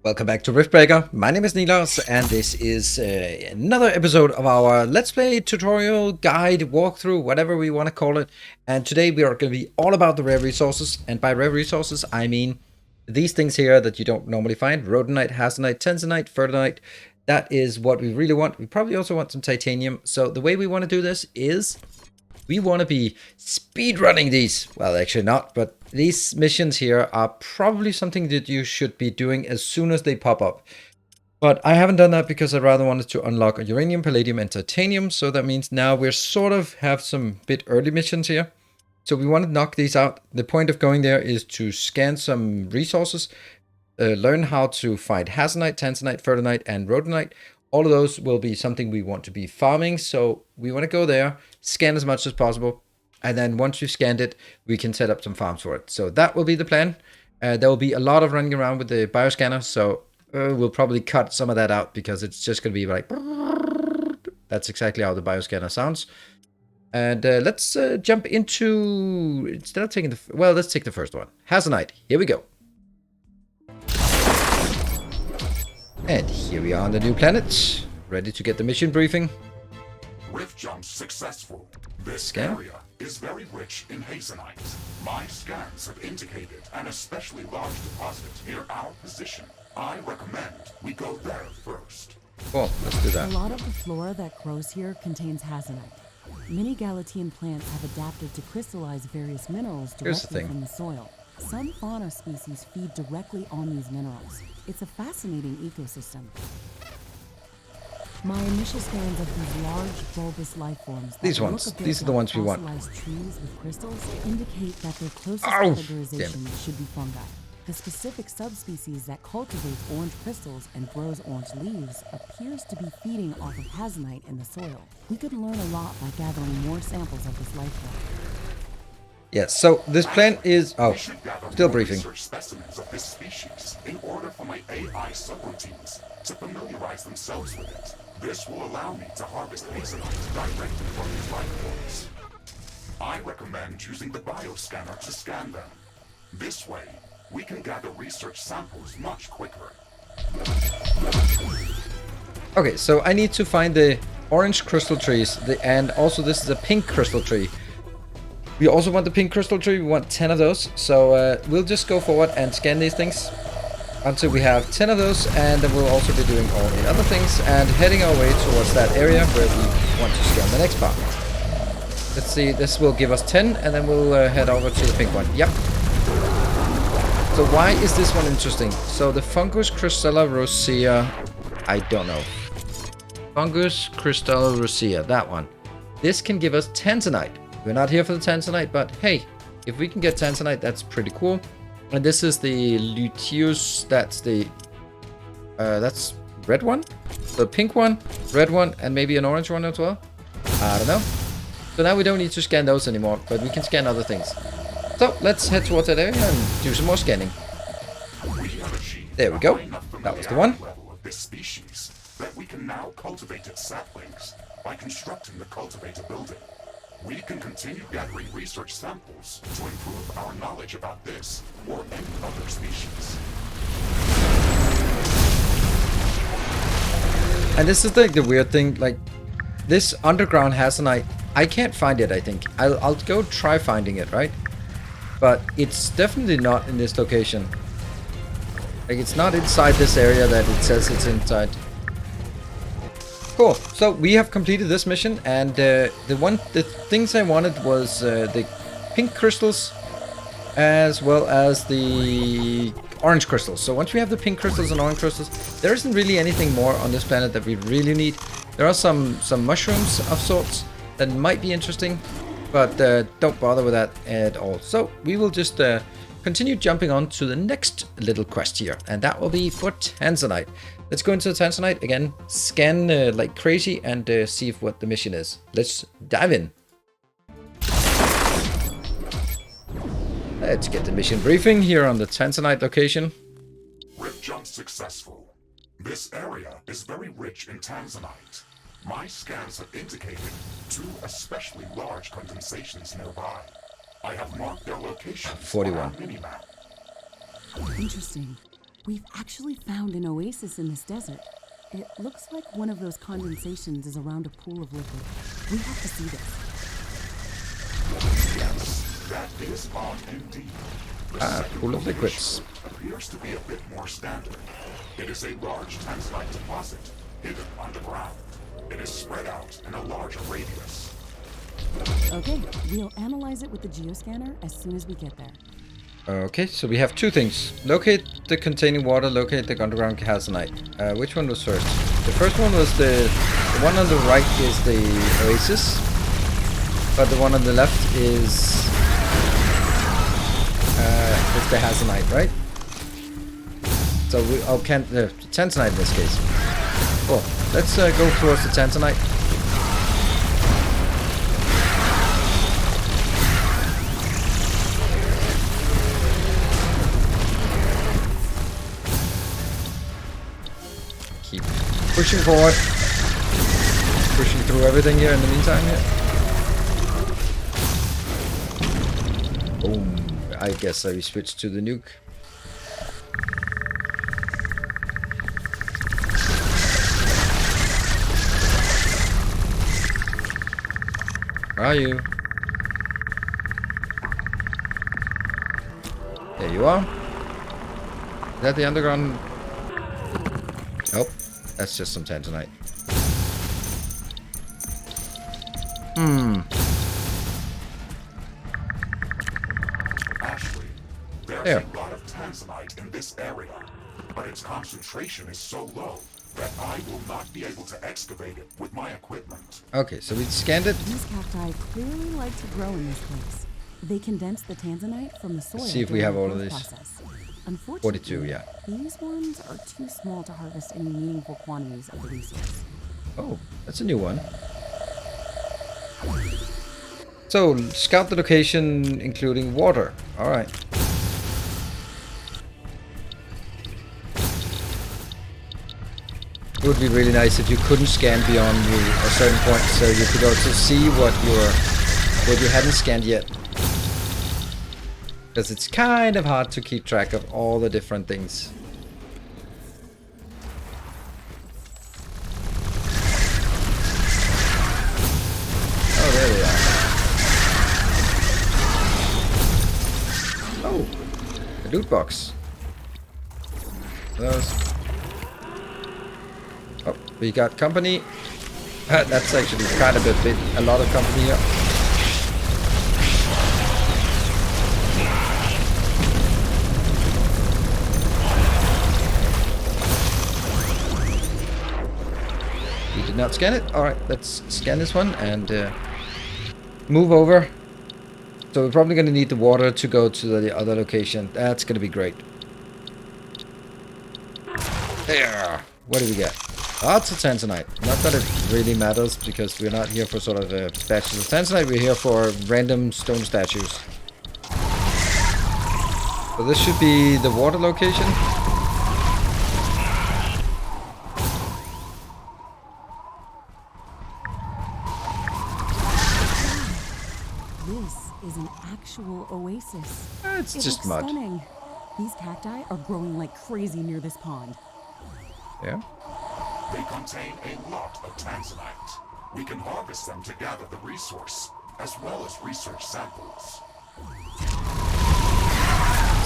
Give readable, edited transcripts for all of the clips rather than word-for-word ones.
Welcome back to Riftbreaker. My name is Nilaus, and this is another episode of our Let's Play tutorial, guide, walkthrough, whatever we want to call it. And today we are going to be all about the rare resources. And by rare resources, I mean these things here that you don't normally find. Rhodonite, hasanite, Tanzanite, Fertinite. That is what we really want. We probably also want some titanium. So the way we want to do this is we want to be speedrunning these. Well, actually not, but these missions here are probably something that you should be doing as soon as they pop up. But I haven't done that because I rather wanted to unlock uranium, palladium, and titanium. So that means now we're sort of have some bit early missions here. So we want to knock these out. The point of going there is to scan some resources, learn how to find hasanite, tanzanite, fertinite, and rhodonite. All of those will be something we want to be farming. So we want to go there, scan as much as possible. And then once we've scanned it, we can set up some farms for it. So that will be the plan. There will be a lot of running around with the bioscanner. So we'll probably cut some of that out because it's just going to be like... That's exactly how the bioscanner sounds. And let's jump into... Instead of taking the... Well, let's take the first one. Hasanite. Here we go. And here we are on the new planet. Ready to get the mission briefing. Rift jump successful. This Scan. area is very rich in hasanite. My scans have indicated an especially large deposit near our position. I recommend we go there first. Cool, let's do A that. lot of the flora that grows here contains hasanite. Many Galatian plants have adapted to crystallize various minerals Here's the directly thing. from the soil. Some fauna species feed directly on these minerals. It's a fascinating ecosystem. My initial scans of these large bulbous life forms that These look ones. a bit These are the like ones we want. fossilized trees with crystals indicate that their closest Ow! categorization should be fungi. The specific subspecies that cultivates orange crystals and grows orange leaves appears to be feeding off of hasanite in the soil. We could learn a lot by gathering more samples of this life form. Yes, so this plan is... Oh, We should gather still more briefing. research specimens of this species in order for my AI subroutines to familiarize themselves with it. This will allow me to harvest hasanite directly from these life forms. I recommend using the bioscanner to scan them. This way, we can gather research samples much quicker. Okay, so I need to find the orange crystal trees, and also this is a pink crystal tree. We also want the pink crystal tree, we want 10 of those. So we'll just go forward and scan these things until we have 10 of those, and then we'll also be doing all the other things and heading our way towards that area where we want to scan the next part. Let's see, this will give us 10, and then we'll head over to the pink one. Yep. So why is this one interesting? So the Fungus Crystalla rosea, I don't know. Fungus Crystalla rosea, that one. This can give us Tanzanite. We're not here for the Tanzanite, but hey, if we can get Tanzanite, that's pretty cool. And this is the luteus, that's the... that's red one? The pink one, red one, and maybe an orange one as well? I don't know. So now we don't need to scan those anymore, but we can scan other things. So let's head towards that area and do some more scanning. There we go. That was the one. Level of this species that we can now cultivate its saplings by constructing the cultivator building. We can continue gathering research samples to improve our knowledge about this or any other species. And this is like the weird thing, like this underground hasanite, I can't find it, I think. I'll go try finding it, right? But it's definitely not in this location. Like it's not inside this area that it says it's inside. Cool. So we have completed this mission, and the things I wanted was the pink crystals as well as the orange crystals. So once we have the pink crystals and orange crystals, there isn't really anything more on this planet that we really need. There are some mushrooms of sorts that might be interesting, but don't bother with that at all. So we will just continue jumping on to the next little quest here, and that will be for Tanzanite. Let's go into the Tanzanite again, scan like crazy, and see if what the mission is. Let's dive in. Let's get the mission briefing here on the Tanzanite location. Rift jump successful. This area is very rich in Tanzanite. My scans have indicated 2 especially large condensations nearby. I have marked their locations 41. on our minimap. Interesting. We've actually found an oasis in this desert. It looks like one of those condensations is around a pool of liquid. We have to see this. Yes, that is odd indeed. Pool of liquids. Appears to be a bit more standard. It is a large Tanzanite deposit, hidden underground. It is spread out in a larger radius. Okay, we'll analyze it with the geoscanner as soon as we get there. Okay, so we have two things. Locate the containing water, locate the underground hasanite. Which one was first? The first one was the one on the right is the oasis, but the one on the left is the hasanite, right? So we Tanzanite in this case. Cool. Let's go towards the Tanzanite. Keep pushing forward. Pushing through everything here in the meantime here. Boom. I guess I switched to the nuke. Where are you? There you are. Is that the underground? Nope. That's just some Tanzanite. Ashley, there's There. a lot of Tanzanite in this area, but its concentration is so low that I will not be able to excavate it with my equipment. Okay, so we scanned it. These cacti clearly like to grow in this place. They condense the Tanzanite from the soil. See if we during have the all of growth these. process. Unfortunately, 42, yeah. these ones are too small to harvest any meaningful quantities of the resource. Oh, that's a new one. So, scout the location, including water. Alright. It would be really nice if you couldn't scan beyond a certain point, so you could also see what you hadn't scanned yet. Because it's kind of hard to keep track of all the different things. Oh, there they are. Oh, a loot box. Those. Oh, we got company. That's actually kind of a lot of company here. We did not scan it. All right, let's scan this one and move over. So we're probably going to need the water to go to the other location. That's going to be great. There. What do we get? Lots of Tanzanite. Not that it really matters because we're not here for sort of batches of Tanzanite. We're here for random stone statues. So this should be the water location. This is an actual oasis. It's It just looks mud. stunning. These cacti are growing like crazy near this pond. Yeah. They contain a lot of Tanzanite. We can harvest them to gather the resource, as well as research samples.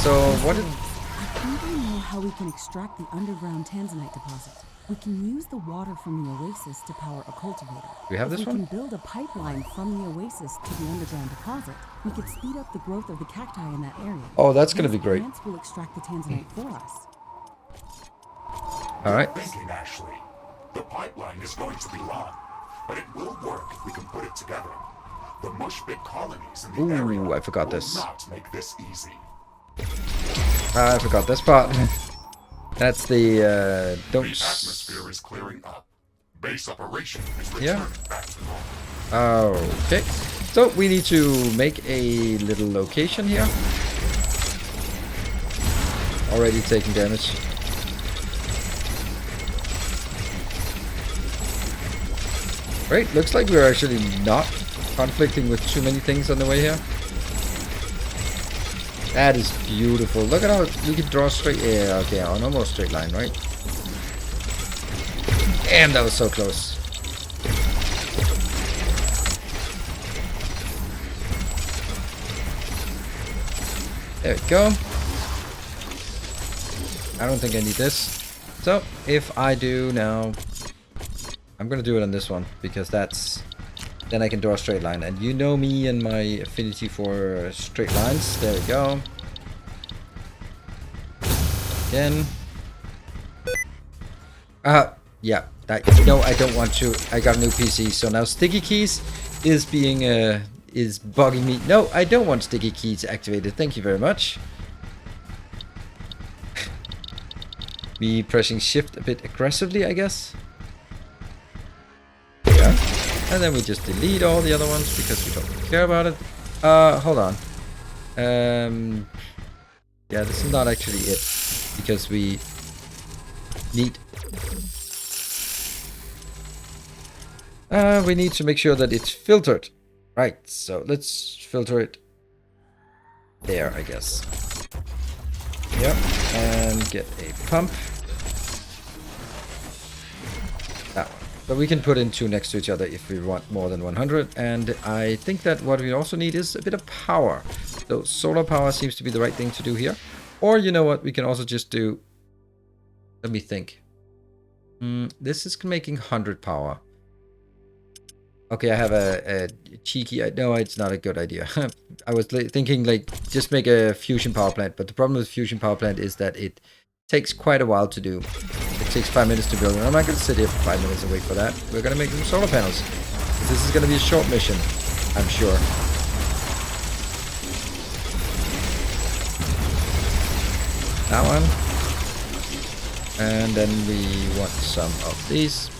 So what did... I think I know how we can extract the underground Tanzanite deposit. We can use the water from the oasis to power a cultivator. We have this If we one? can build a pipeline from the oasis to the underground deposit, we could speed up the growth of the cacti in that area. Oh, that's gonna be These great. plants will extract the Tanzanite for us. All right. Thinking, Ashley. The pipeline is going to be long, but it will work if we can put it together. The mush big colonies in the area Ooh, I forgot will this. not make this easy. I forgot this part. That's the The don't. atmosphere is clearing up. Base operation is returning back to normal. Okay. So we need to make a little location here. Already taking damage. Great. Looks like we're actually not conflicting with too many things on the way here. That is beautiful. Look at how we can draw straight. Yeah, okay, on almost straight line, right? Damn, that was so close. There we go. I don't think I need this. So, if I do now... I'm gonna do it on this one, because that's... Then I can draw a straight line. And you know me and my affinity for straight lines. There we go. Again. Yeah. No, I don't want to. I got a new PC. So now sticky keys is being... is bugging me. No, I don't want sticky keys activated. Thank you very much. Me pressing shift a bit aggressively, I guess. Yeah. And then we just delete all the other ones because we don't care about it. Hold on. Yeah, this is not actually it. Because we need... we need to make sure that it's filtered. Right, so let's filter it there, I guess. Yep, and get a pump. That one. But we can put in two next to each other if we want more than 100. And I think that what we also need is a bit of power. So solar power seems to be the right thing to do here. Or you know what, we can also just do... Let me think. This is making 100 power. Okay, I have a cheeky... No, it's not a good idea. I was thinking, like, just make a fusion power plant. But the problem with fusion power plant is that it takes quite a while to do. It takes 5 minutes to build. And I'm not going to sit here for 5 minutes and wait for that. We're going to make some solar panels. This is going to be a short mission, I'm sure. That one. And then we want some of these.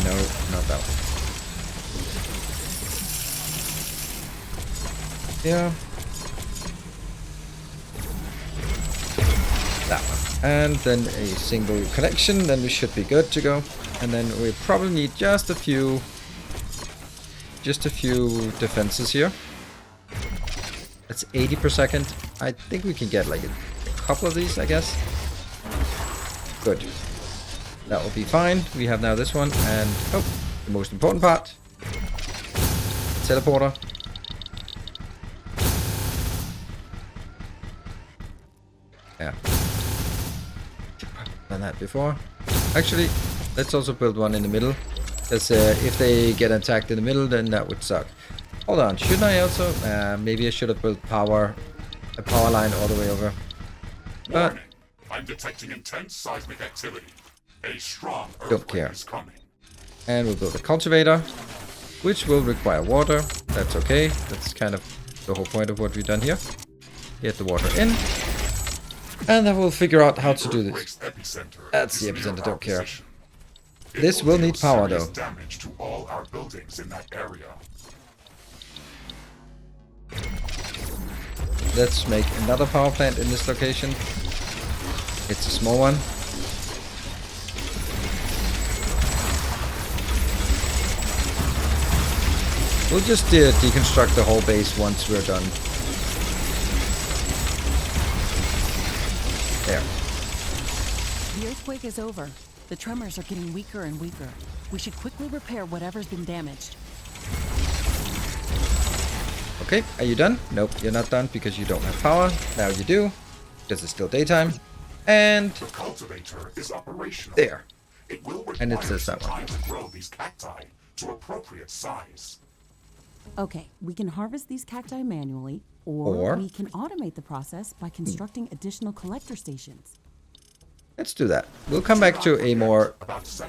No, not that one. Yeah. That one. And then a single connection, then we should be good to go. And then we probably need just a few defenses here. That's 80 per second. I think we can get like a couple of these, I guess. Good. That will be fine. We have now this one, and oh, the most important part. Teleporter. Yeah. Done that before. Actually, let's also build one in the middle. Because if they get attacked in the middle, then that would suck. Hold on, shouldn't I also? Maybe I should have built a power line all the way over. But Warning. I'm detecting intense seismic activity. A strong don't care. earthquake is coming. And we'll build a cultivator, which will require water. That's okay. That's kind of the whole point of what we've done here. Get the water in. And then we'll figure out how to do this. That's the epicenter, don't care. This will need power though. Damage to all our buildings in that area. Let's make another power plant in this location. It's a small one. We'll just deconstruct the whole base once we're done. There. The earthquake is over. The tremors are getting weaker and weaker. We should quickly repair whatever's been damaged. Okay, are you done? Nope, you're not done because you don't have power. Now you do, because it's still daytime. And The cultivator is operational. there. It will And it require says some that one. time to grow these cacti to appropriate size. Okay, we can harvest these cacti manually, or we can automate the process by constructing additional collector stations. Let's do that. We'll come back to a more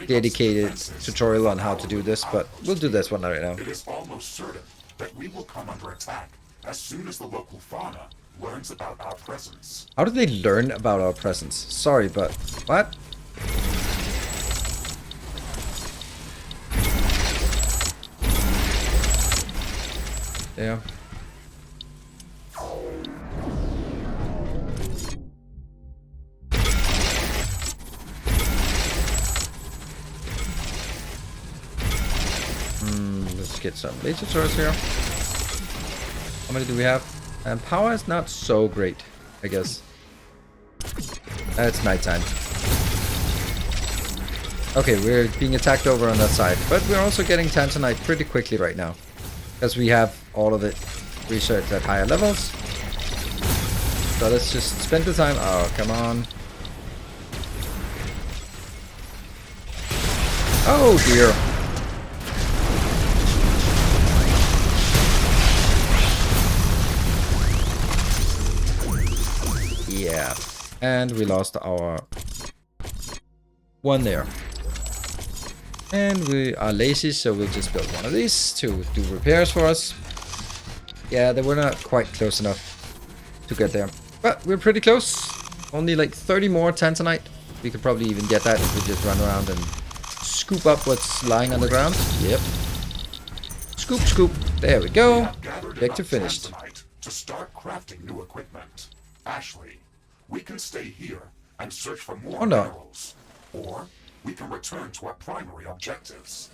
dedicated tutorial on how to do this, but we'll do this one right now. It is almost certain that we will come under attack as soon as the local fauna learns about our presence. How do they learn about our presence? Sorry, but what? Yeah. get some laser turrets here. How many do we have? And power is not so great, I guess. It's nighttime. Okay, we're being attacked over on that side. But we're also getting Tanzanite pretty quickly right now. Because we have all of it researched at higher levels. So let's just spend the time. Oh, come on. Oh dear. Yeah. And we lost our one there. And we are lazy, so we'll just build one of these to do repairs for us. Yeah, they were not quite close enough to get there. But we're pretty close. Only like 30 more Tanzanite. We could probably even get that if we just run around and scoop up what's lying on the ground. Yep. Scoop, scoop. There we go. Objective finished. To start crafting new equipment. Ashley, we can stay here and search for more minerals. Or we can return to our primary objectives.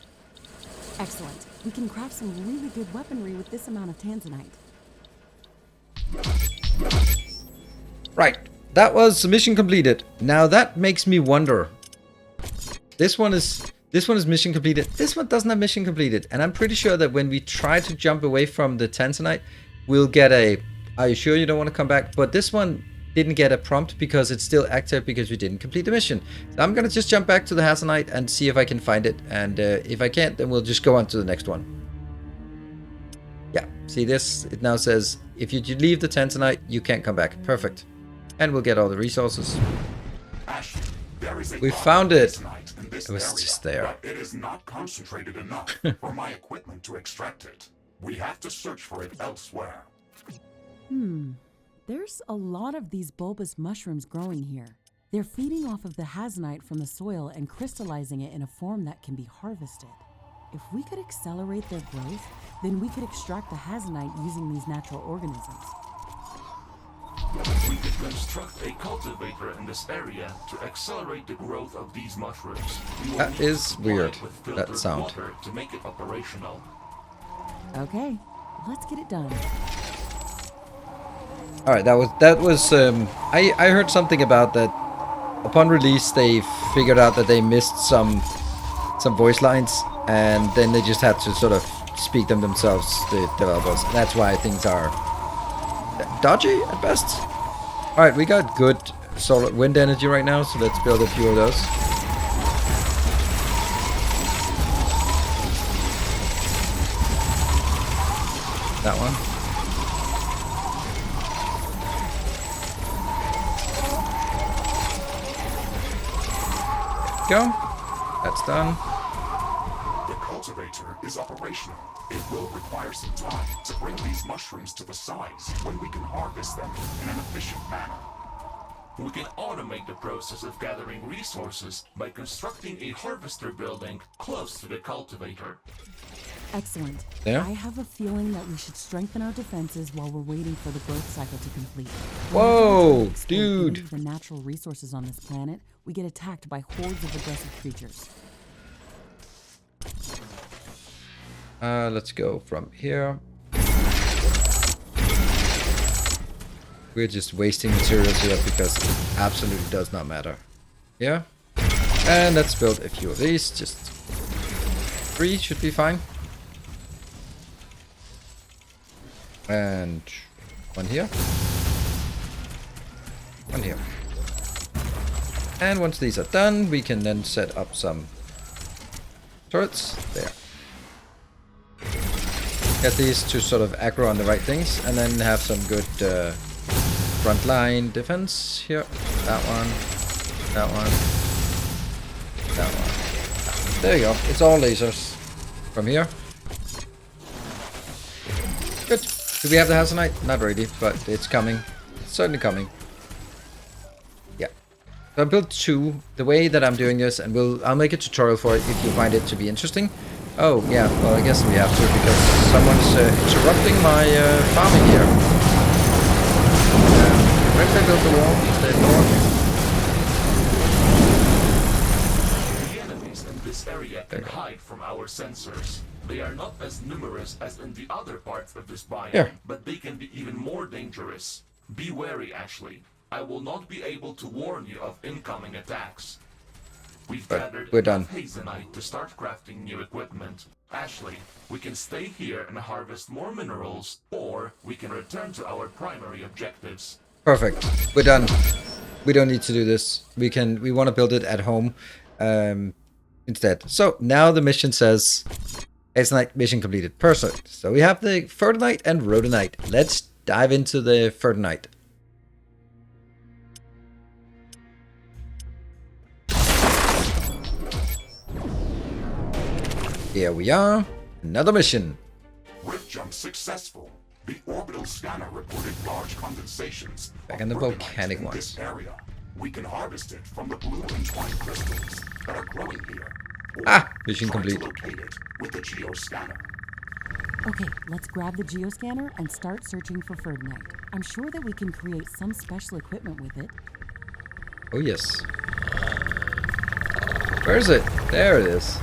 Excellent. We can craft some really good weaponry with this amount of Tanzanite. Right. That was mission completed. Now that makes me wonder. This one is mission completed. This one doesn't have mission completed. And I'm pretty sure that when we try to jump away from the Tanzanite, we'll get a, are you sure you don't want to come back? But this one didn't get a prompt because it's still active because we didn't complete the mission. So I'm going to just jump back to the hasanite and see if I can find it. And if I can't, then we'll just go on to the next one. Yeah, see this? It now says, if you leave the Tanzanite, you can't come back. Perfect. And we'll get all the resources. Ashley, there is a We found it. It was just there. But it is not concentrated enough for my equipment to extract it. We have to search for it elsewhere. There's a lot of these bulbous mushrooms growing here. They're feeding off of the hasanite from the soil and crystallizing it in a form that can be harvested. If we could accelerate their growth, then we could extract the hasanite using these natural organisms. We could construct a cultivator in this area to accelerate the growth of these mushrooms. That is weird, that sound. Water to make it operational. Okay, let's get it done. All right, that was. I heard something about that. Upon release, they figured out that they missed some voice lines, and then they just had to sort of speak them themselves, the developers. That's why things are dodgy at best. All right, we got good solar wind energy right now, so let's build a few of those. That one. Go. That's done. The cultivator is operational. It will require some time to bring these mushrooms to the size when we can harvest them in an efficient manner. We can automate the process of gathering resources by constructing a harvester building close to the cultivator. Excellent. Yeah. I have a feeling that we should strengthen our defenses while we're waiting for the growth cycle to complete. Whoa, dude. The natural resources on this planet, we get attacked by hordes of aggressive creatures. Let's go from here. We're just wasting materials here because it absolutely does not matter. Yeah. And let's build a few of these. Just 3 should be fine. And 1 here. 1 here. And once these are done, we can then set up some turrets. There. Get these to sort of aggro on the right things, and then have some good frontline defense here. That one. That one. That one. There you go. It's all lasers from here. Good. Do we have the hasanite? Not really, but it's coming. It's certainly coming. Yeah. So I built 2. The way that I'm doing this, and I'll make a tutorial for it if you find it to be interesting. Oh, yeah. Well, I guess we have to because someone's interrupting my farming here. Where did I build the wall? The door? The enemies in this this area can hide from our sensors. They are not as numerous as in the other parts of this biome, Here. but they can be even more dangerous. Be wary, Ashley. I will not be able to warn you of incoming attacks. We've gathered we're done. enough hasanite to start crafting new equipment. Ashley, we can stay here and harvest more minerals, or we can return to our primary objectives. Perfect. We're done. We don't need to do this. We want to build it at home instead. So now the mission says hasanite mission completed. Perfect. So we have the Fertinite and Rhodonite. Let's dive into the Fertinite. Here we are. Another mission. Rift jump successful. The orbital scanner reported large condensations Back of in the Rhodonite volcanic in ones. this area. We can harvest it from the blue entwined crystals that are growing here. Or Mission try to complete. locate it with the geoscanner. Okay, let's grab the geoscanner and start searching for Fertinite. I'm sure that we can create some special equipment with it. Oh yes. Where is it? There it is.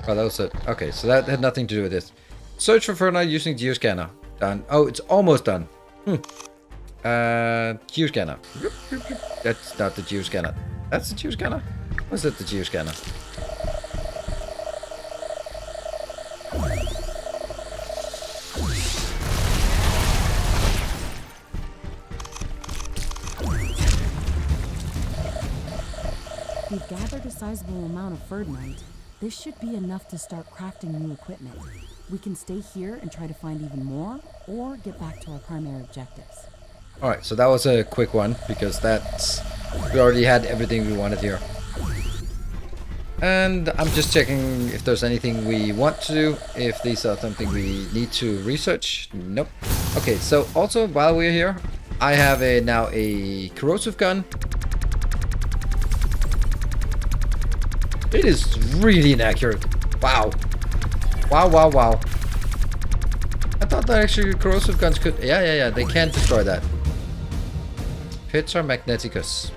Oh, that was it. Okay, so that had nothing to do with this. Search for Fertinite using geoscanner. Done. Oh, it's almost done. Geoscanner. That's not the geoscanner. That's the geoscanner? Was it the geoscanner? We've gathered a sizable amount of Fertinite. This should be enough to start crafting new equipment. We can stay here and try to find even more, or get back to our primary objectives. Alright, so that was a quick one, because we already had everything we wanted here. And I'm just checking if there's anything we want to do, if these are something we need to research. Nope. Okay, so also while we're here, I have now a corrosive gun. It is really inaccurate. Wow. Wow. I thought that actually corrosive guns could... Yeah, they can destroy that. Petra Magneticus.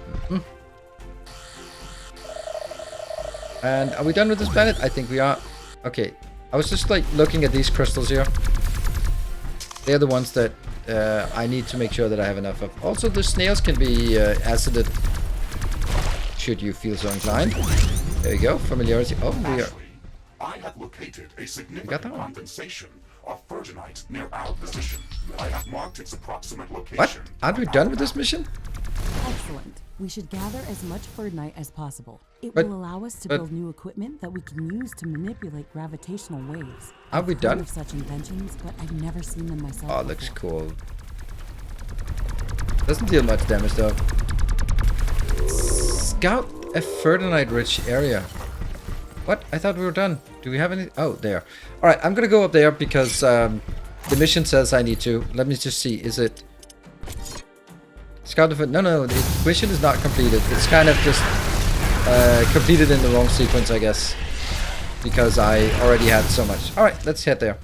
And are we done with this planet? I think we are. Okay. I was just like looking at these crystals here. They're the ones that I need to make sure that I have enough of. Also, the snails can be acided, should you feel so inclined. There you go. Familiarity. Oh, we are... Ashley, I have located a got significant that one? condensation of Fertinite near our position. I have marked its approximate location. What? Aren't we done with this mission? Excellent. We should gather as much Fertinite as possible. It But- will allow us to but- build new equipment that we can use to manipulate gravitational waves. Are we I've heard done? of such inventions, but I've never seen them myself. Oh, it looks before. cool. Doesn't deal much damage though. Scout a Fertinite-rich area. What? I thought we were done. Do we have any? Oh, there. All right, I'm gonna go up there because the mission says I need to. Let me just see. Is it Scout the... No, the mission is not completed. It's kind of just completed in the wrong sequence, I guess, because I already had so much. All right, let's head there.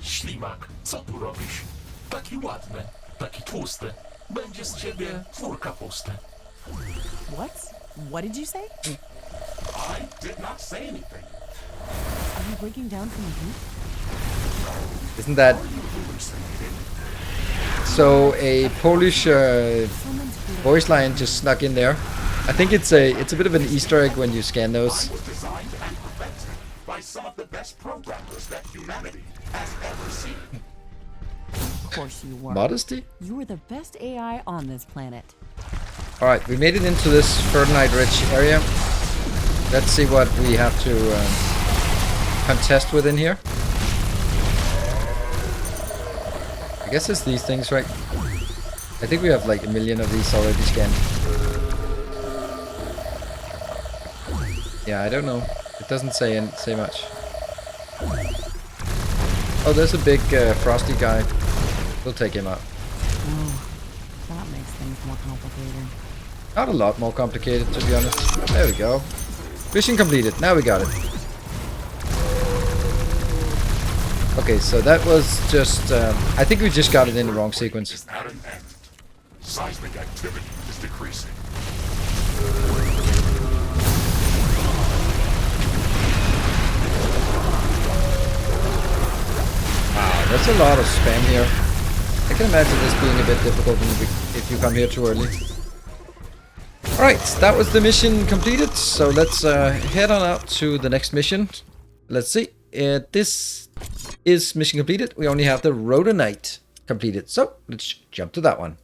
Ślimak, co tu robisz? Taki ładny, taki tłusty. Będzie z ciebie czwórka pusty. What? What did you say? I did not say anything. Are you breaking down from the heat? Isn't that so? A Polish Someone's created voice line just snuck in there. I think it's a bit of an Easter egg when you scan those. Was designed and perfected by some of the best programmers that humanity has ever seen. Of course you were. Modesty. You were the best AI on this planet. All right, we made it into this Fertinite-rich area. Let's see what we have to contest with in here. I guess it's these things, right? I think we have like a million of these already scanned. Yeah, I don't know. It doesn't say much. Oh, there's a big frosty guy. We'll take him out. Oh, that makes things more complicated. Not a lot more complicated, to be honest. There we go. Mission completed. Now we got it. Okay, so that was just... I think we just got it in the wrong sequence. Is at an end. Seismic activity is decreasing. Wow, there's a lot of spam here. I can imagine this being a bit difficult if you come here too early. Alright, that was the mission completed. So let's head on out to the next mission. Let's see. This is mission completed. We only have the Rhodonite completed. So let's jump to that one.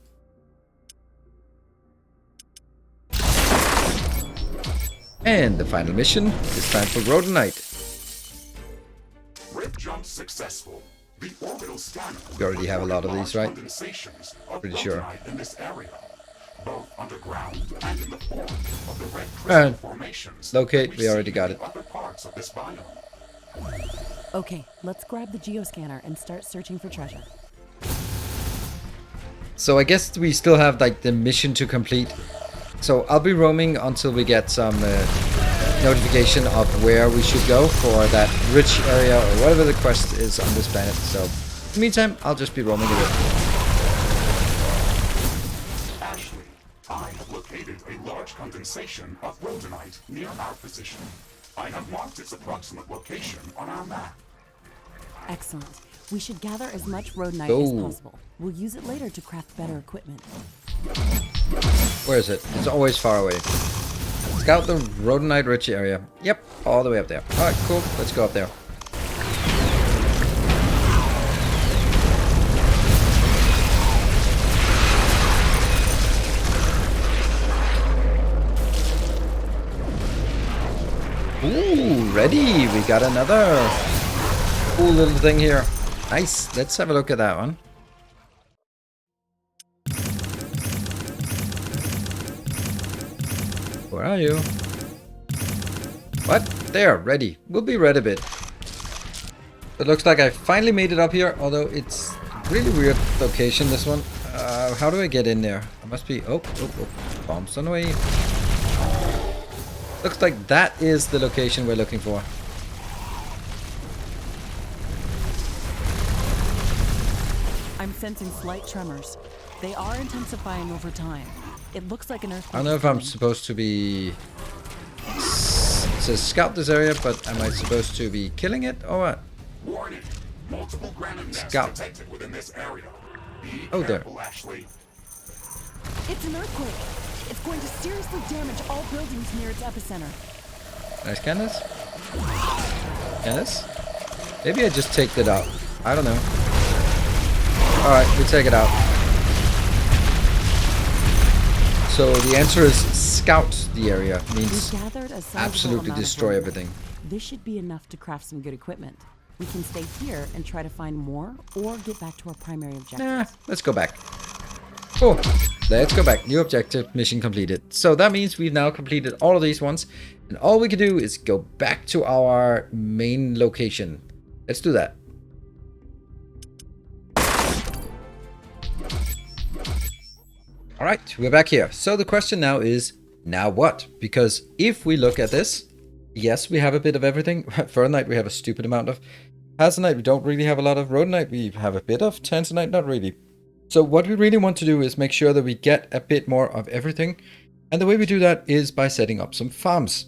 And the final mission is time for Rhodonite. Rift jump successful. The orbital scanner. We already have a lot of these, right? Pretty sure. In this area, both underground and in the form of the red crystal formations. Locate, we already got it. Other parts of this biome. Okay, let's grab the geoscanner and start searching for treasure. So I guess we still have like the mission to complete. So I'll be roaming until we get some notification of where we should go for that rich area or whatever the quest is on this planet. So in the meantime, I'll just be roaming a bit. Ashley, I have located a large condensation of Rhodonite near our position. I have marked its approximate location on our map. Excellent. We should gather as much Rhodonite as possible. We'll use it later to craft better equipment. Where is it? It's always far away. Scout the Rhodonite rich area. Yep, all the way up there. Alright, cool. Let's go up there. Ooh, ready. We got another cool little thing here. Nice. Let's have a look at that one. Where are you? What? There, ready. We'll be ready a bit. It looks like I finally made it up here, although it's really weird location, this one. How do I get in there? I must be... Oh. Bombs on the way. Looks like that is the location we're looking for. I'm sensing slight tremors. They are intensifying over time. It looks like an earthquake. I don't know if I'm supposed to be... It says scout this area, but am I supposed to be killing it or what? Warning. Multiple granite nests Scout. detected within this area. Be Oh, there. careful, Ashley. It's an earthquake. It's going to seriously damage all buildings near its epicenter. Can I scan this? Scan this? Maybe I just take that out. I don't know. Alright, we take it out. So the answer is scout the area. Means absolutely destroy everything. This should be enough to craft some good equipment. We can stay here and try to find more or get back to our primary objective. Nah, let's go back. Cool. Let's go back. New objective, mission completed. So that means we've now completed all of these ones. And all we can do is go back to our main location. Let's do that. Alright, we're back here. So the question now is, now what? Because if we look at this, yes, we have a bit of everything. Fertinite we have a stupid amount of. Hasanite we don't really have a lot of. Rhodonite we have a bit of. Tanzanite not really. So what we really want to do is make sure that we get a bit more of everything. And the way we do that is by setting up some farms.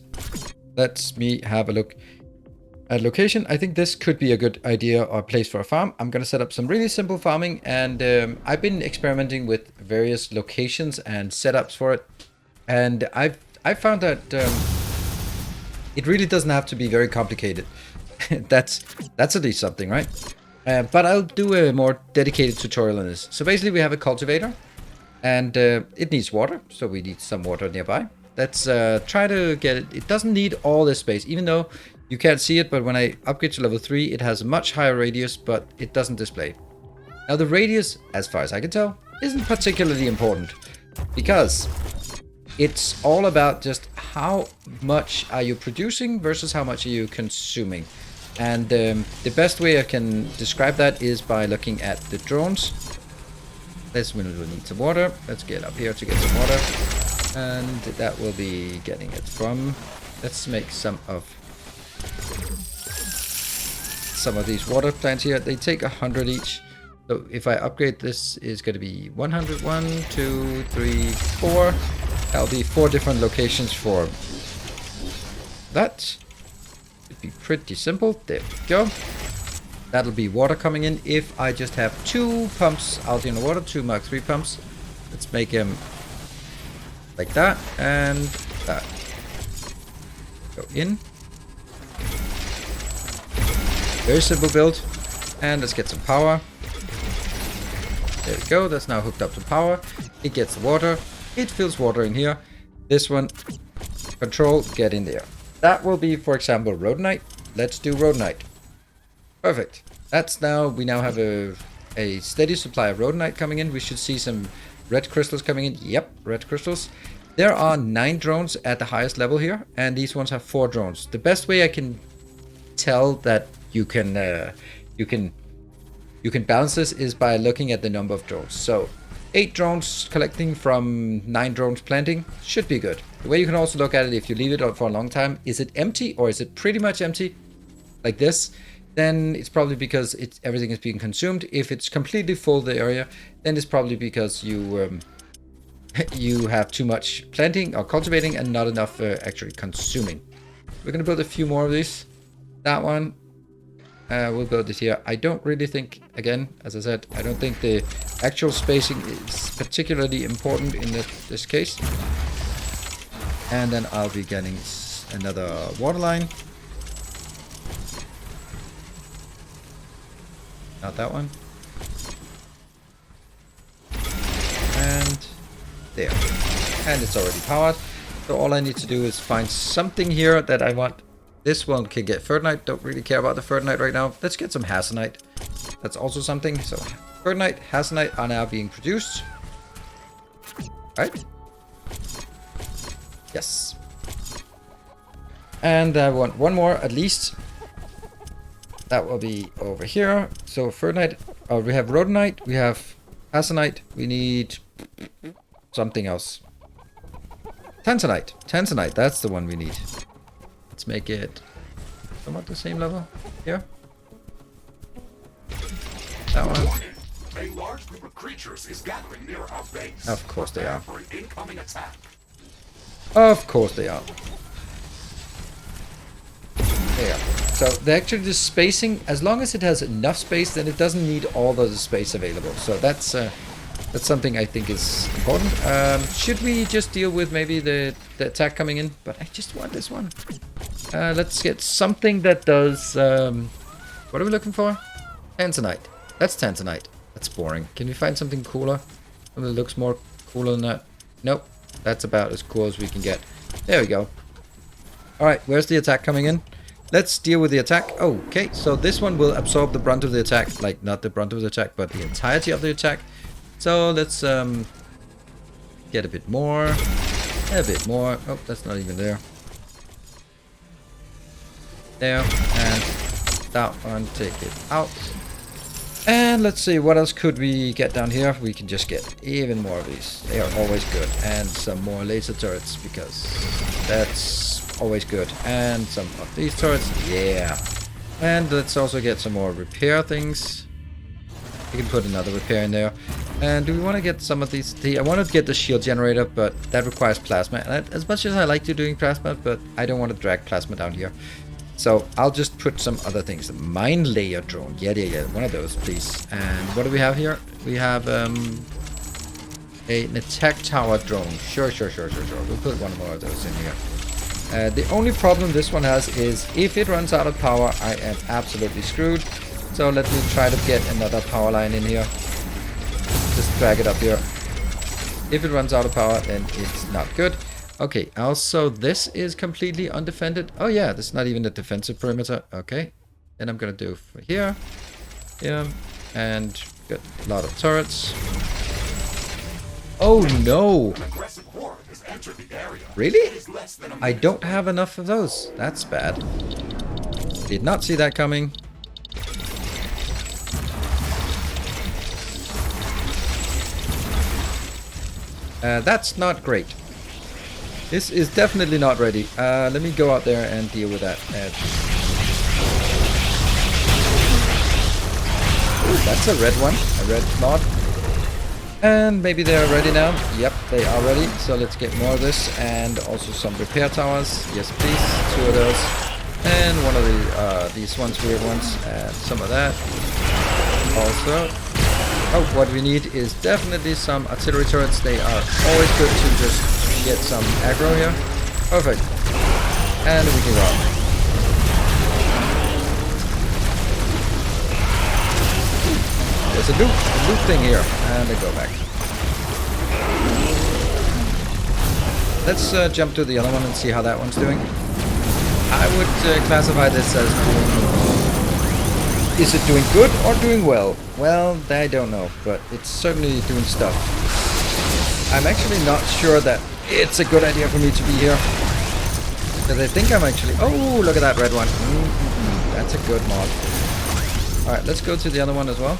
Let me have a look at location. I think this could be a good idea or place for a farm. I'm going to set up some really simple farming, and I've been experimenting with various locations and setups for it. And I've found that it really doesn't have to be very complicated. that's at least something, right? But I'll do a more dedicated tutorial on this. So basically we have a cultivator, and it needs water, so we need some water nearby. Let's try to get it. It doesn't need all this space, even though you can't see it, but when I upgrade to level 3, it has a much higher radius, but it doesn't display. Now the radius, as far as I can tell, isn't particularly important, because it's all about just how much are you producing versus how much are you consuming. And the best way I can describe that is by looking at the drones. This one will need some water. Let's get up here to get some water. And that will be getting it from... Let's make some of these water plants here. They take 100 each. So if I upgrade this, is going to be 101, 2, 3, 4. That'll be 4 different locations for that. Should be pretty simple. There we go. That'll be water coming in if I just have 2 pumps out in the water, 2 Mark 3 pumps. Let's make them like that and that. Go in. Very simple build. And let's get some power. There we go. That's now hooked up to power. It gets the water. It fills water in here. This one, control, get in there. That will be, for example, Rhodonite. Let's do Rhodonite. Perfect. That's now, we now have a steady supply of Rhodonite coming in. We should see some red crystals coming in. Yep, red crystals. There are 9 drones at the highest level here, and these ones have 4 drones. The best way I can tell that you can balance this is by looking at the number of drones. So 8 drones collecting from 9 drones planting should be good. The way you can also look at it, if you leave it up for a long time, is it empty or is it pretty much empty like this? Then it's probably because everything is being consumed. If it's completely full, the area, then it's probably because you you have too much planting or cultivating and not enough actually consuming. We're going to build a few more of these. That one, we'll build it here. I don't really think, again, as I said, I don't think the actual spacing is particularly important in this case. And then I'll be getting another water line. Not that one. And there. And it's already powered. So all I need to do is find something here that I want. This one can get Fertinite. Don't really care about the Fertinite right now. Let's get some hasanite. That's also something. So Fertinite, hasanite are now being produced. Right? Yes. And I want one more at least. That will be over here. So Fertinite, we have Rhodonite, we have hasanite, we need something else. Tanzanite. Tanzanite, that's the one we need. Let's make it somewhat the same level here. That one. A large group of creatures is gathering near our base. Of course they are. For an incoming attack. Of course they are. There. So actually the spacing, as long as it has enough space, then it doesn't need all the space available. So that's something I think is important. Should we just deal with maybe the attack coming in? But I just want this one. Let's get something that does... what are we looking for? Tanzanite. That's Tanzanite. That's boring. Can we find something cooler? Something that looks more cooler than that? Nope. That's about as cool as we can get. There we go. Alright, where's the attack coming in? Let's deal with the attack. Okay, so this one will absorb the brunt of the attack. Like, not the brunt of the attack, but the entirety of the attack. So let's get a bit more. A bit more. Oh, that's not even there. There. And that one, take it out. And let's see, what else could we get down here? We can just get even more of these. They are always good. And some more laser turrets, because that's always good. And some of these turrets. Yeah. And let's also get some more repair things. We can put another repair in there. And do we want to get some of these? I want to get the shield generator, but that requires plasma. And as much as I like to doing plasma, but I don't want to drag plasma down here. So I'll just put some other things. Mine layer drone. Yeah. One of those, please. And what do we have here? We have an attack tower drone. Sure. We'll put one more of those in here. The only problem this one has is if it runs out of power, I am absolutely screwed. So let me try to get another power line in here. Just drag it up here. If it runs out of power, then it's not good. Okay, also this is completely undefended. Oh yeah, this is not even a defensive perimeter. Okay, then I'm gonna do for here. Yeah, and got a lot of turrets. Oh no! Really? I don't have enough of those. That's bad. Did not see that coming. That's not great. This is definitely not ready. Let me go out there and deal with that. That's a red one, a red mod. And maybe they're ready now. Yep, they are ready. So let's get more of this, and also some repair towers. Yes, please. 2 of those, and one of these ones, weird ones, and some of that. Also, oh, what we need is definitely some artillery turrets. They are always good to just get some aggro here. Perfect. And we can go. There's a loop thing here, and then go back. Let's jump to the other one and see how that one's doing. I would classify this as, is it doing good or doing well? Well, I don't know, but it's certainly doing stuff. I'm actually not sure that it's a good idea for me to be here. Because I think I'm actually... Oh, look at that red one. That's a good mod. Alright, let's go to the other one as well.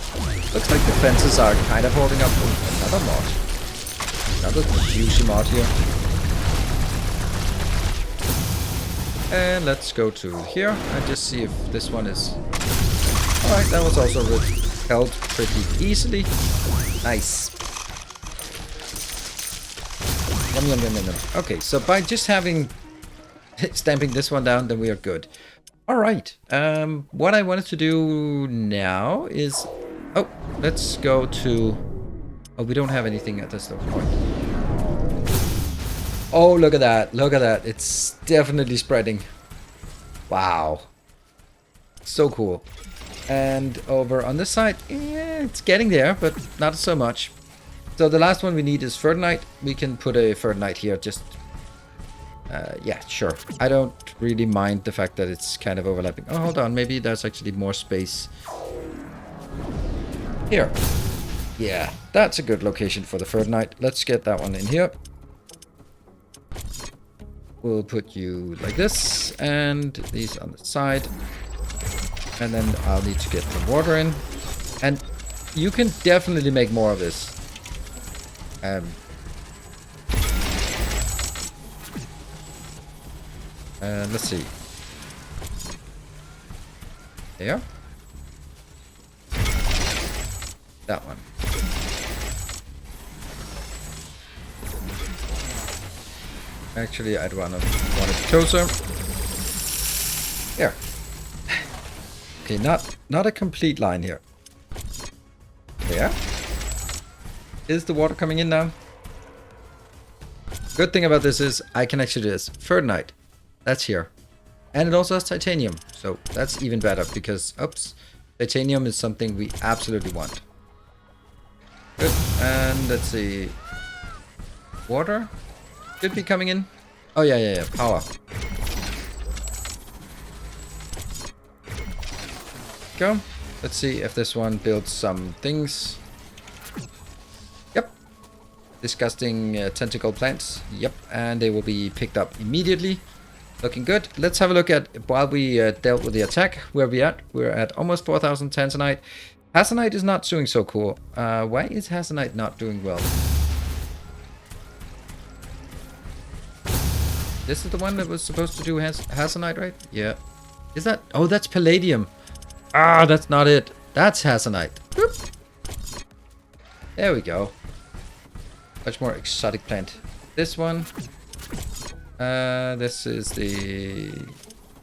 Looks like the fences are kind of holding up. Ooh, another mod. Another juicy mod here. And let's go to here and just see if this one is... Alright, that was also held pretty easily. Nice. Yum, yum, yum, yum, yum. Okay, so by just stamping this one down, then we are good. Alright, what I wanted to do now is... Oh, let's go to... Oh, we don't have anything at this point. Oh, look at that. Look at that. It's definitely spreading. Wow. So cool. And over on this side, yeah, it's getting there, but not so much. So the last one we need is Fertinite. We can put a Fertinite here, just... yeah, sure. I don't really mind the fact that it's kind of overlapping. Oh, hold on. Maybe there's actually more space here. Yeah, that's a good location for the Fertinite. Let's get that one in here. We'll put you like this, and these on the side. And then I'll need to get some water in. And you can definitely make more of this. Let's see. There. That one. Actually, I'd want it closer. There. Okay, not a complete line here. There. Is the water coming in now? Good thing about this is I can actually do this. Fertinite. That's here. And it also has titanium. So that's even better because, oops, titanium is something we absolutely want. Good. And let's see. Water should be coming in. Oh, yeah. Power. Go. Let's see if this one builds some things. Yep. Disgusting tentacle plants. Yep. And they will be picked up immediately. Looking good. Let's have a look at, while we dealt with the attack, where we at. We're at almost 4,000 Tanzanite. Hasanite is not doing so cool. Why is Hasanite not doing well? This is the one that was supposed to do Hasanite, right? Yeah. Is that? Oh, that's Palladium. Ah, that's not it. That's Hasanite. Whoop. There we go. Much more exotic plant. This one. This is the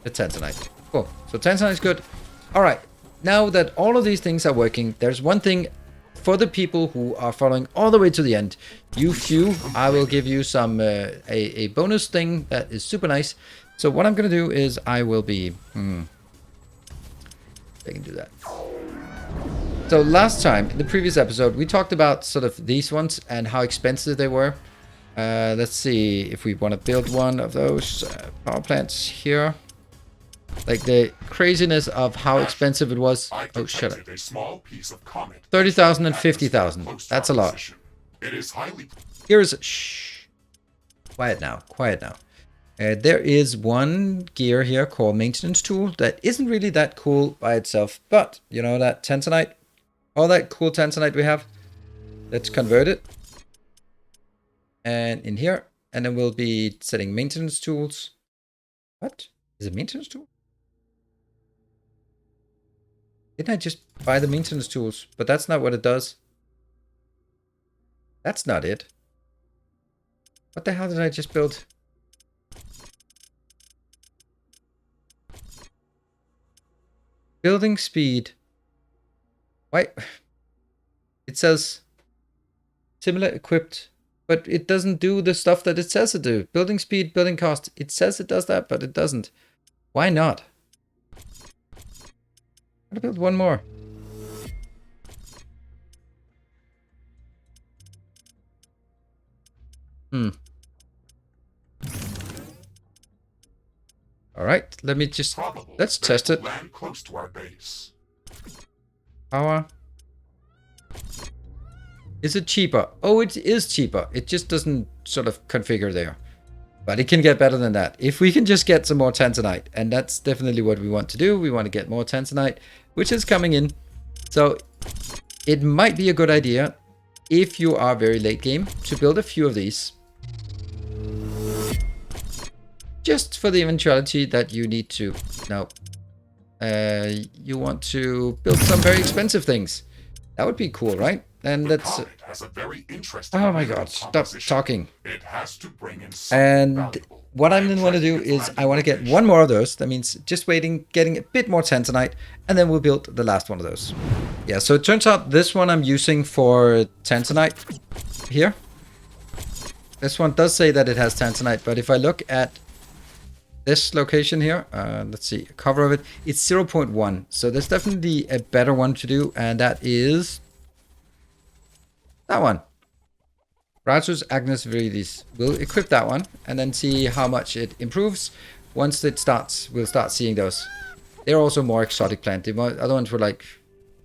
Tanzanite. Cool. So Tanzanite is good. All right. Now that all of these things are working, there's one thing for the people who are following all the way to the end. You few, I will give you some a bonus thing that is super nice. So what I'm gonna do is I will be. I can do that. So last time in the previous episode, we talked about sort of these ones and how expensive they were. Let's see if we want to build one of those power plants here. Like the craziness of how expensive it was. Oh, shut up. 30,000 and 50,000. That's a lot. It is highly... Here's... Shh. Quiet now. Quiet now. There is one gear here called maintenance tool that isn't really that cool by itself. But, you know, that Tanzanite, all that cool Tanzanite we have, let's convert it. And in here. And then we'll be setting maintenance tools. What? Is it maintenance tool? Didn't I just buy the maintenance tools? But that's not what it does. That's not it. What the hell did I just build? Building speed. Why? It says similar equipped, but it doesn't do the stuff that it says it do. Building speed, building cost. It says it does that, but it doesn't. Why not? I'm gonna build one more. All right, let's test it. Land close to our base. Power. Is it cheaper? Oh, it is cheaper. It just doesn't sort of configure there. But it can get better than that. If we can just get some more Tanzanite, and that's definitely what we want to do. We want to get more Tanzanite, which is coming in. So it might be a good idea, if you are very late game, to build a few of these. Just for the eventuality that you need to. No. You want to build some very expensive things. That would be cool, right? And that's... has a very interesting oh my god, stop talking. It has to bring in and what I'm going to want to do is I want to get one more of those. That means just waiting, getting a bit more Tanzanite, and then we'll build the last one of those. Yeah, so it turns out this one I'm using for Tanzanite here. This one does say that it has Tanzanite, but if I look at this location here, let's see, cover of it, it's 0.1. So there's definitely a better one to do, and that is that one. Ratus Agnes Viridis. We'll equip that one and then see how much it improves. Once it starts, we'll start seeing those. They're also more exotic plant. The other ones were like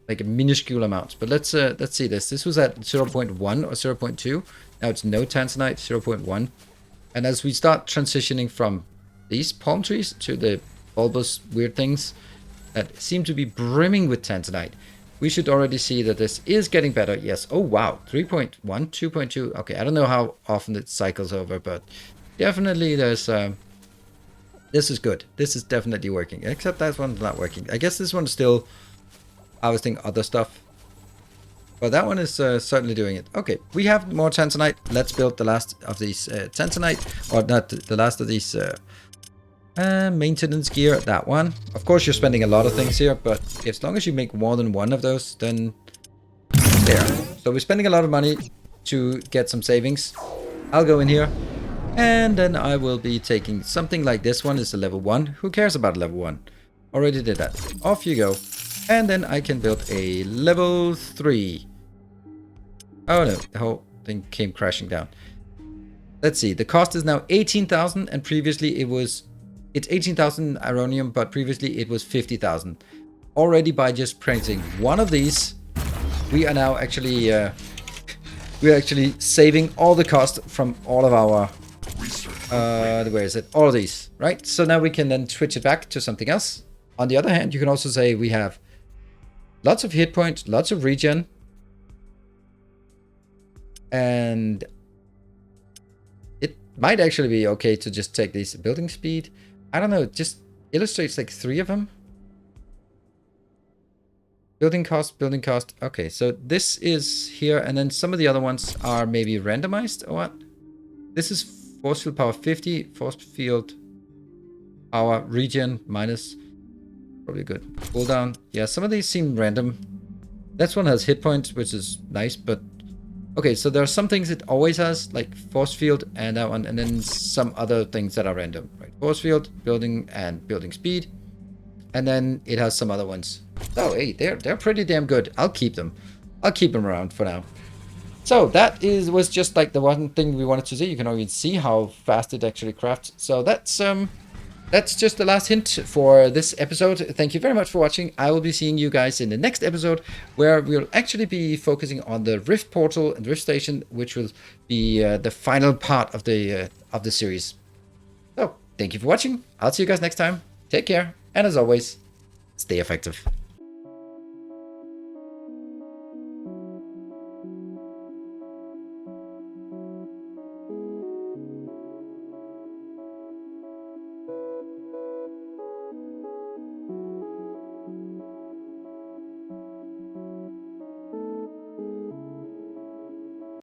a minuscule amount. But let's see this. This was at 0.1 or 0.2. Now it's no Tanzanite, 0.1. And as we start transitioning from these palm trees to the bulbous weird things that seem to be brimming with Tanzanite, we should already see that this is getting better. Yes. Oh, wow. 3.1, 2.2. Okay, I don't know how often it cycles over, but definitely there's... this is good. This is definitely working. Except that one's not working. I guess this one's still harvesting other stuff. But that one is certainly doing it. Okay, we have more Tanzanite. Let's build the last of these Tanzanite. Or not the last of these... maintenance gear, that one. Of course, you're spending a lot of things here, but as long as you make more than one of those, then there. So we're spending a lot of money to get some savings. I'll go in here, and then I will be taking something like this one. Is a level 1. Who cares about level 1? Already did that. Off you go. And then I can build a level 3. Oh no, the whole thing came crashing down. Let's see, the cost is now 18,000, and previously it was... It's 18,000 ironium, but previously it was 50,000. Already by just printing one of these, we are now actually we're actually saving all the cost from all of our where is it? All of these, right? So now we can then switch it back to something else. On the other hand, you can also say we have lots of hit points, lots of regen, and it might actually be okay to just take these building speed. I don't know, it just illustrates like 3 of them. Building cost, building cost. Okay, so this is here, and then some of the other ones are maybe randomized or what? This is force field power 50, force field power regen minus. Probably good. Cooldown. Yeah, some of these seem random. This one has hit points, which is nice, but... Okay, so there are some things it always has, like force field and that one, and then some other things that are random, right? Force field, building, and building speed. And then it has some other ones. Oh, hey, they're pretty damn good. I'll keep them. I'll keep them around for now. So that was just like the one thing we wanted to see. You can already see how fast it actually crafts. So that's just the last hint for this episode. Thank you very much for watching. I will be seeing you guys in the next episode, where we'll actually be focusing on the Rift Portal and Rift Station, which will be the final part of the series. So, thank you for watching. I'll see you guys next time. Take care, and as always, stay effective.